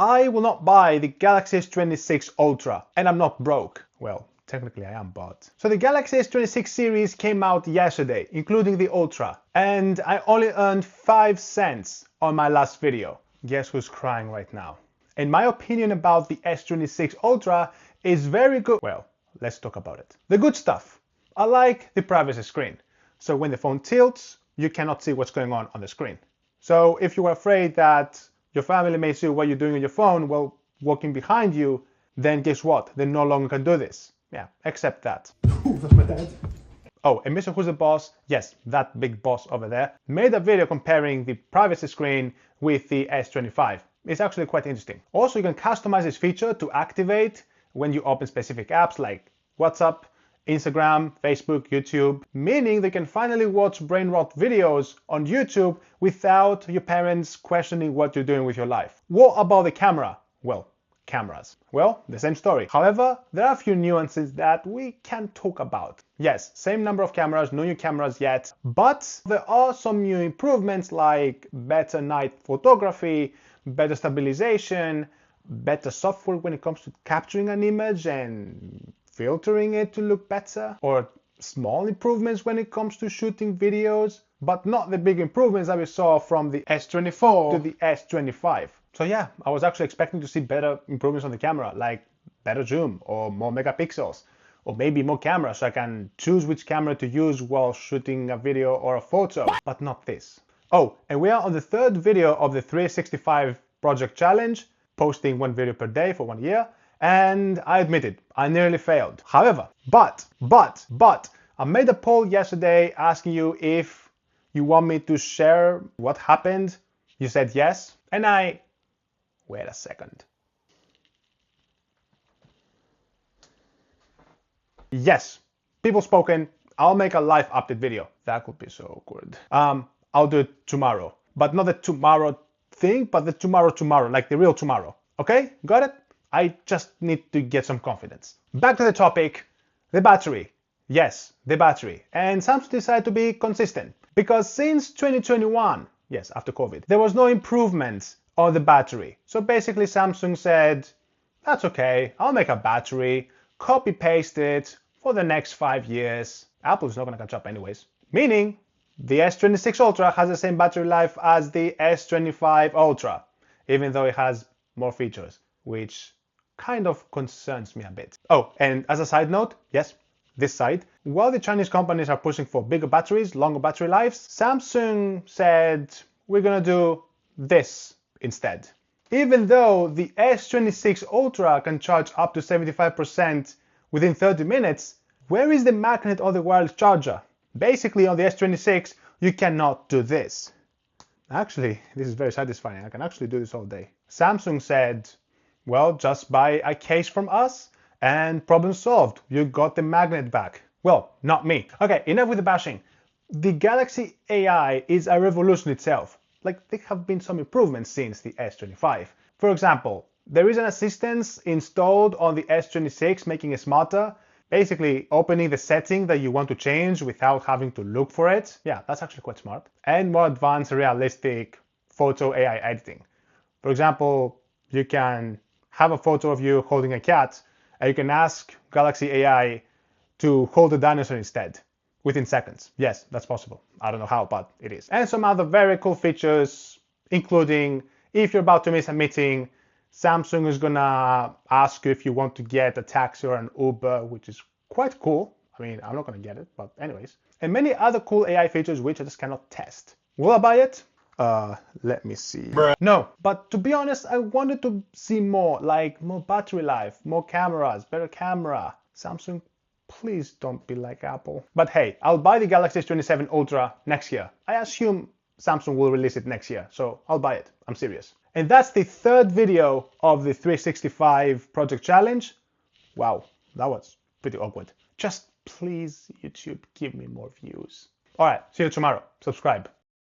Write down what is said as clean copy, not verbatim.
I will not buy the Galaxy S26 Ultra, and I'm not broke. Well, technically I am, but... So the Galaxy S26 series came out yesterday, including the Ultra, and I only earned 5 cents on my last video. Guess who's crying right now? And my opinion about the S26 Ultra is very good. Well, let's talk about it. The good stuff. I like the privacy screen. So when the phone tilts, you cannot see what's going on the screen. So if you were afraid that your family may see what you're doing on your phone while walking behind you, then guess what? They no longer can do this. Yeah, accept that. Ooh, that's my dad. Oh, and Mr. Who's the Boss, yes, that big boss over there, made a video comparing the privacy screen with the S25. It's actually quite interesting. Also, you can customize this feature to activate when you open specific apps like WhatsApp, Instagram, Facebook, YouTube, meaning they can finally watch brain rot videos on YouTube without your parents questioning what you're doing with your life. What about the camera? Well, cameras. Well, the same story. However, there are a few nuances that we can talk about. Yes, same number of cameras, no new cameras yet, but there are some new improvements like better night photography, better stabilization, better software when it comes to capturing an image and filtering it to look better, or small improvements when it comes to shooting videos, but not the big improvements that we saw from the S24 to the S25. So yeah, I was actually expecting to see better improvements on the camera, like better zoom or more megapixels, or maybe more cameras so I can choose which camera to use while shooting a video or a photo, but not this. Oh, and we are on the third video of the 365 project challenge, posting one video per day for 1 year. And I admit it, I nearly failed. However, but, I made a poll yesterday asking you if you want me to share what happened. You said yes, and wait a second. Yes, people spoken, I'll make a live update video. That could be so good. I'll do it tomorrow, but not the tomorrow thing, but the tomorrow, like the real tomorrow. Okay, got it? I just need to get some confidence. Back to the topic, the battery. Yes, the battery. And Samsung decided to be consistent because since 2021, yes, after COVID, there was no improvements on the battery. So basically Samsung said, that's okay, I'll make a battery, copy paste it for the next 5 years. Apple's not gonna catch up anyways. Meaning the S26 Ultra has the same battery life as the S25 Ultra, even though it has more features, which kind of concerns me a bit. Oh, and as a side note, yes, this side, while the Chinese companies are pushing for bigger batteries, longer battery lives, Samsung said, we're gonna do this instead. Even though the S26 Ultra can charge up to 75% within 30 minutes, where is the magnet on the wireless charger? Basically, on the S26, you cannot do this. Actually, this is very satisfying. I can actually do this all day. Samsung said, well, just buy a case from us and problem solved. You got the magnet back. Well, not me. Okay, enough with the bashing. The Galaxy AI is a revolution itself. Like, there have been some improvements since the S25. For example, there is an assistant installed on the S26 making it smarter, basically opening the setting that you want to change without having to look for it. Yeah, that's actually quite smart. And more advanced realistic photo AI editing. For example, you can have a photo of you holding a cat, and you can ask Galaxy AI to hold a dinosaur instead, within seconds. Yes, that's possible. I don't know how, but it is. And some other very cool features, including if you're about to miss a meeting, Samsung is gonna ask you if you want to get a taxi or an Uber, which is quite cool. I mean, I'm not gonna get it, but anyways. And many other cool AI features which I just cannot test. Will I buy it? Let me see. Bruh. No, but to be honest, I wanted to see more, like more battery life, more cameras, better camera. Samsung, please don't be like Apple. But hey, I'll buy the Galaxy S27 Ultra next year. I assume Samsung will release it next year, so I'll buy it. I'm serious. And that's the third video of the 365 Project Challenge. Wow, that was pretty awkward. Just please, YouTube, give me more views. Alright, see you tomorrow. Subscribe.